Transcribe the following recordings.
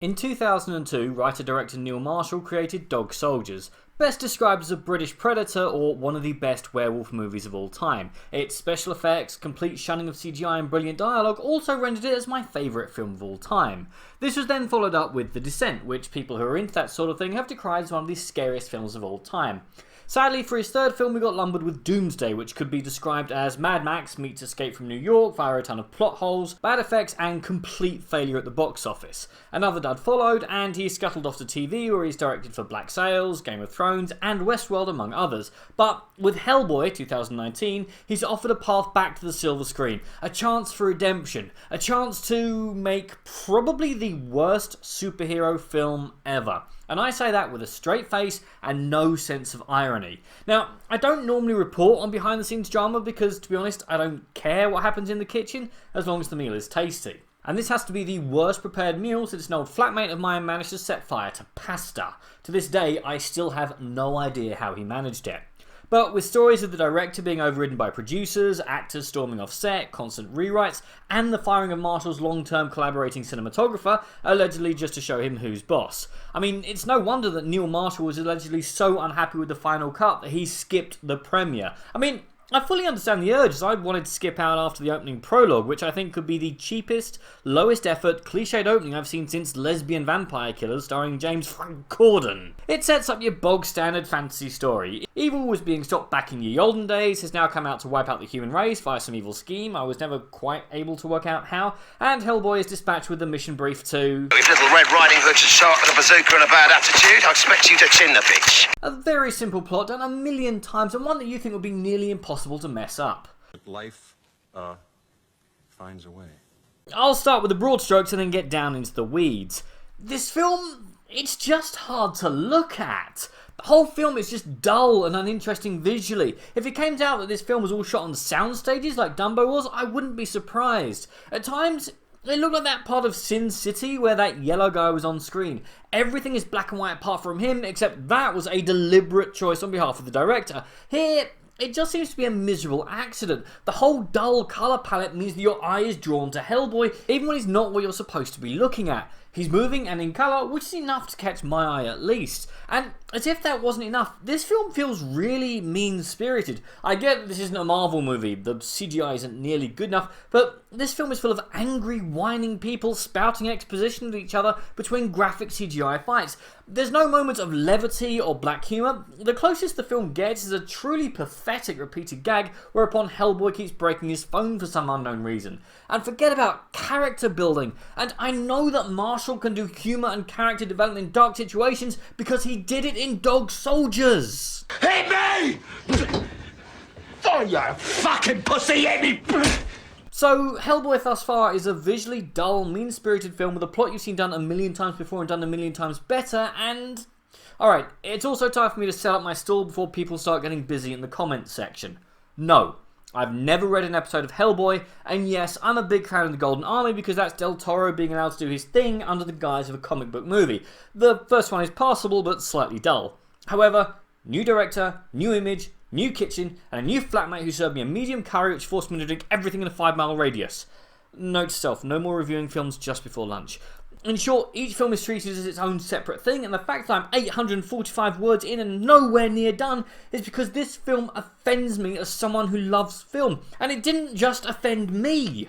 In 2002, writer-director Neil Marshall created Dog Soldiers, best described as a British Predator or one of the best werewolf movies of all time. Its special effects, complete shunning of CGI and brilliant dialogue also rendered it as my favourite film of all time. This was then followed up with The Descent, which people who are into that sort of thing have decried as one of the scariest films of all time. Sadly, for his third film we got lumbered with Doomsday, which could be described as Mad Max meets Escape from New York via a ton of plot holes, bad effects and complete failure at the box office. Another dud followed, and he scuttled off to TV where he's directed for Black Sails, Game of Thrones and Westworld among others. But with Hellboy 2019, he's offered a path back to the silver screen, a chance for redemption, a chance to make probably the worst superhero film ever. And I say that with a straight face and no sense of irony. Now, I don't normally report on behind the scenes drama because, to be honest, I don't care what happens in the kitchen as long as the meal is tasty. And this has to be the worst prepared meal since an old flatmate of mine managed to set fire to pasta. To this day, I still have no idea how he managed it. But with stories of the director being overridden by producers, actors storming off set, constant rewrites, and the firing of Marshall's long-term collaborating cinematographer, allegedly just to show him who's boss. I mean, it's no wonder that Neil Marshall was allegedly so unhappy with the final cut that he skipped the premiere. I mean, I fully understand the urge, as I wanted to skip out after the opening prologue, which I think could be the cheapest, lowest effort, cliched opening I've seen since Lesbian Vampire Killers starring James Corden. It sets up your bog standard fantasy story. Evil was being stopped back in ye olden days, has now come out to wipe out the human race via some evil scheme, I was never quite able to work out how, and Hellboy is dispatched with the mission brief to... If Little Red Riding Hood's a shark with a bazooka and a bad attitude, I expect you to chin the bitch. A very simple plot done a million times, and one that you think would be nearly impossible to mess up. Life, finds a way. I'll start with the broad strokes and then get down into the weeds. This film, it's just hard to look at. The whole film is just dull and uninteresting visually. If it came out that this film was all shot on sound stages like Dumbo was, I wouldn't be surprised. At times, it looked like that part of Sin City where that yellow guy was on screen. Everything is black and white apart from him, except that was a deliberate choice on behalf of the director. Here, it just seems to be a miserable accident. The whole dull colour palette means that your eye is drawn to Hellboy, even when he's not what you're supposed to be looking at. He's moving and in colour, which is enough to catch my eye at least. And as if that wasn't enough, this film feels really mean-spirited. I get that this isn't a Marvel movie, the CGI isn't nearly good enough, but this film is full of angry, whining people spouting exposition at each other between graphic CGI fights. There's no moments of levity or black humour. The closest the film gets is a truly pathetic repeated gag whereupon Hellboy keeps breaking his phone for some unknown reason. And forget about character building. And I know that Marshall can do humour and character development in dark situations because he did it in Dog Soldiers. Hit me! Oh, you fucking pussy, hit me! So, Hellboy thus far is a visually dull, mean-spirited film with a plot you've seen done a million times before and done a million times better, and... Alright, it's also time for me to set up my stall before people start getting busy in the comments section. No, I've never read an episode of Hellboy, and yes, I'm a big fan of the Golden Army because that's Del Toro being allowed to do his thing under the guise of a comic book movie. The first one is passable, but slightly dull. However, new director, new image, new kitchen, and a new flatmate who served me a medium curry which forced me to drink everything in a 5-mile radius. Note to self, no more reviewing films just before lunch. In short, each film is treated as its own separate thing, and the fact that I'm 845 words in and nowhere near done is because this film offends me as someone who loves film. And it didn't just offend me.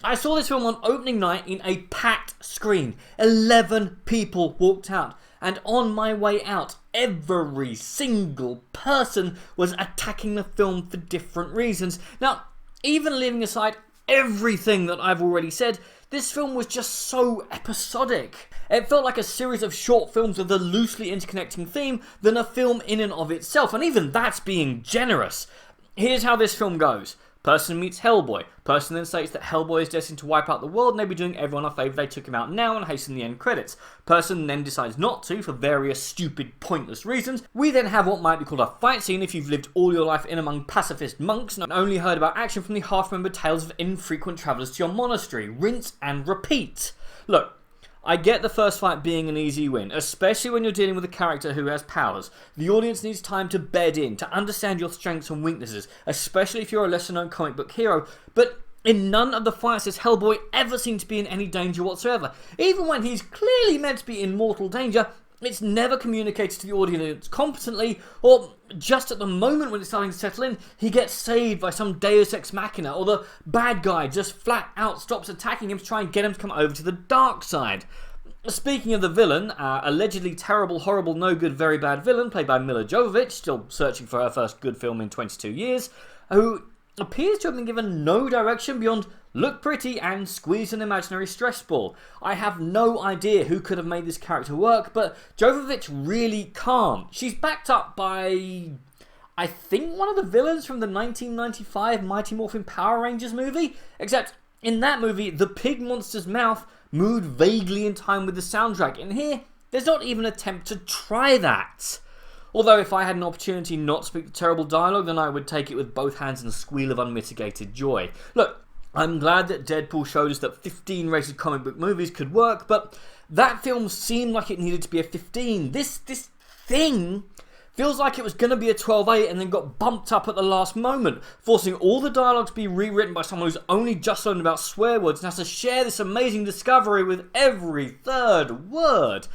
I saw this film on opening night in a packed screen. 11 people walked out. And on my way out, every single person was attacking the film for different reasons. Now, even leaving aside everything that I've already said, this film was just so episodic. It felt like a series of short films with a loosely interconnecting theme than a film in and of itself, and even that's being generous. Here's how this film goes. Person meets Hellboy. Person then states that Hellboy is destined to wipe out the world and they'd be doing everyone a favour they took him out now and hasten the end credits. Person then decides not to for various stupid, pointless reasons. We then have what might be called a fight scene if you've lived all your life in among pacifist monks and only heard about action from the half-remembered tales of infrequent travellers to your monastery. Rinse and repeat. Look, I get the first fight being an easy win, especially when you're dealing with a character who has powers. The audience needs time to bed in, to understand your strengths and weaknesses, especially if you're a lesser known comic book hero, but In none of the fights does Hellboy ever seem to be in any danger whatsoever. Even when he's clearly meant to be in mortal danger, it's never communicated to the audience competently, or just at the moment when it's starting to settle in, he gets saved by some deus ex machina, or the bad guy just flat out stops attacking him to try and get him to come over to the dark side. Speaking of the villain, allegedly terrible, horrible, no good, very bad villain, played by Milla Jovovich, still searching for her first good film in 22 years, who appears to have been given no direction beyond look pretty and squeeze an imaginary stress ball. I have no idea who could have made this character work, but Jovovich really can't. She's backed up by, I think, one of the villains from the 1995 Mighty Morphin Power Rangers movie, except in that movie, the pig monster's mouth moved vaguely in time with the soundtrack. In here, there's not even an attempt to try that. Although if I had an opportunity not to speak the terrible dialogue, then I would take it with both hands and a squeal of unmitigated joy. Look, I'm glad that Deadpool showed us that 15 rated comic book movies could work, but that film seemed like it needed to be a 15. This thing feels like it was going to be a 12-8 and then got bumped up at the last moment, forcing all the dialogue to be rewritten by someone who's only just learned about swear words and has to share this amazing discovery with every third word.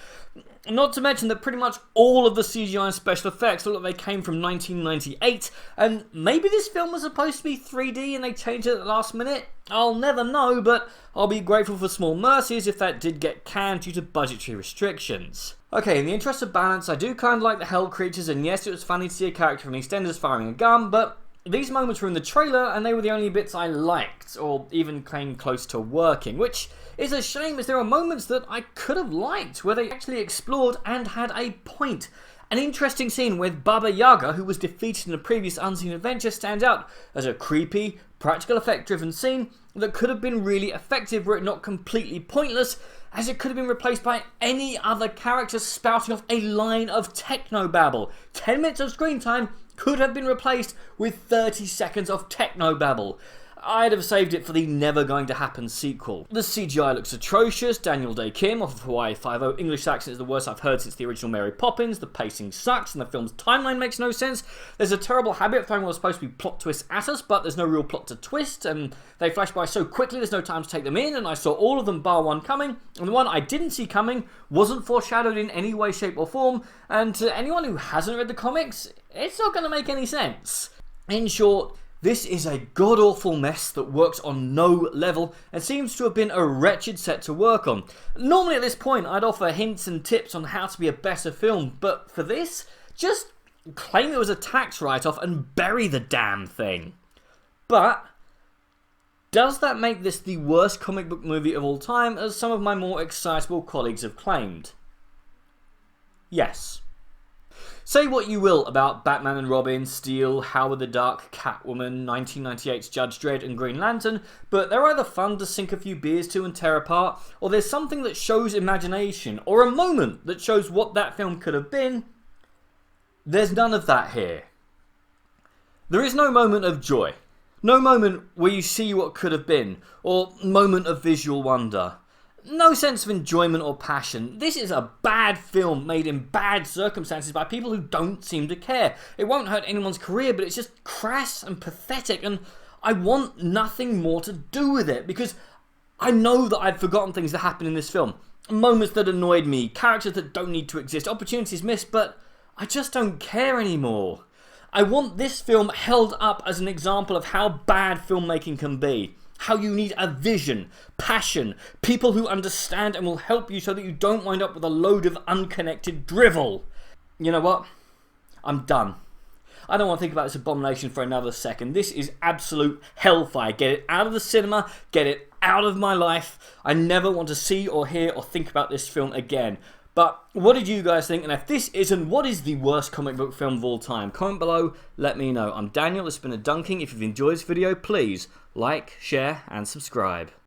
Not to mention that pretty much all of the CGI and special effects look like they came from 1998, and maybe this film was supposed to be 3D and they changed it at the last minute? I'll never know, but I'll be grateful for small mercies if that did get canned due to budgetary restrictions. Okay, in the interest of balance, I do kind of like the Hell creatures, and yes, it was funny to see a character from EastEnders firing a gun, but these moments were in the trailer and they were the only bits I liked, or even came close to working, which is a shame as there are moments that I could have liked where they actually explored and had a point. An interesting scene with Baba Yaga, who was defeated in a previous Unseen Adventure, stands out as a creepy, practical effect driven scene that could have been really effective were it not completely pointless, as it could have been replaced by any other character spouting off a line of technobabble. 10 minutes of screen time could have been replaced with 30 seconds of technobabble. I'd have saved it for the never going to happen sequel. The CGI looks atrocious. Daniel Day Kim off of Hawaii Five-0 English accent is the worst I've heard since the original Mary Poppins. The pacing sucks and the film's timeline makes no sense. There's a terrible habit of throwing what's supposed to be plot twists at us, but there's no real plot to twist, and they flash by so quickly there's no time to take them in, and I saw all of them bar one coming, and the one I didn't see coming wasn't foreshadowed in any way, shape or form, and to anyone who hasn't read the comics, it's not going to make any sense. In short, this is a god-awful mess that works on no level and seems to have been a wretched set to work on. Normally at this point I'd offer hints and tips on how to be a better film, but for this, just claim it was a tax write-off and bury the damn thing. But does that make this the worst comic book movie of all time, as some of my more excitable colleagues have claimed? Yes. Say what you will about Batman and Robin, Steel, Howard the Duck, Catwoman, 1998's Judge Dredd and Green Lantern, but they're either fun to sink a few beers to and tear apart, or there's something that shows imagination, or a moment that shows what that film could have been. There's none of that here. There is no moment of joy. No moment where you see what could have been, or moment of visual wonder. No sense of enjoyment or passion. This is a bad film made in bad circumstances by people who don't seem to care. It won't hurt anyone's career, but it's just crass and pathetic, and I want nothing more to do with it, because I know that I'd forgotten things that happened in this film. Moments that annoyed me, characters that don't need to exist, opportunities missed, but I just don't care anymore. I want this film held up as an example of how bad filmmaking can be. How you need a vision, passion, people who understand and will help you so that you don't wind up with a load of unconnected drivel. You know what? I'm done. I don't want to think about this abomination for another second. This is absolute hellfire. Get it out of the cinema. Get it out of my life. I never want to see or hear or think about this film again. But what did you guys think? And if this isn't, what is the worst comic book film of all time? Comment below, let me know. I'm Daniel, it's been a dunking. If you've enjoyed this video, please like, share and subscribe.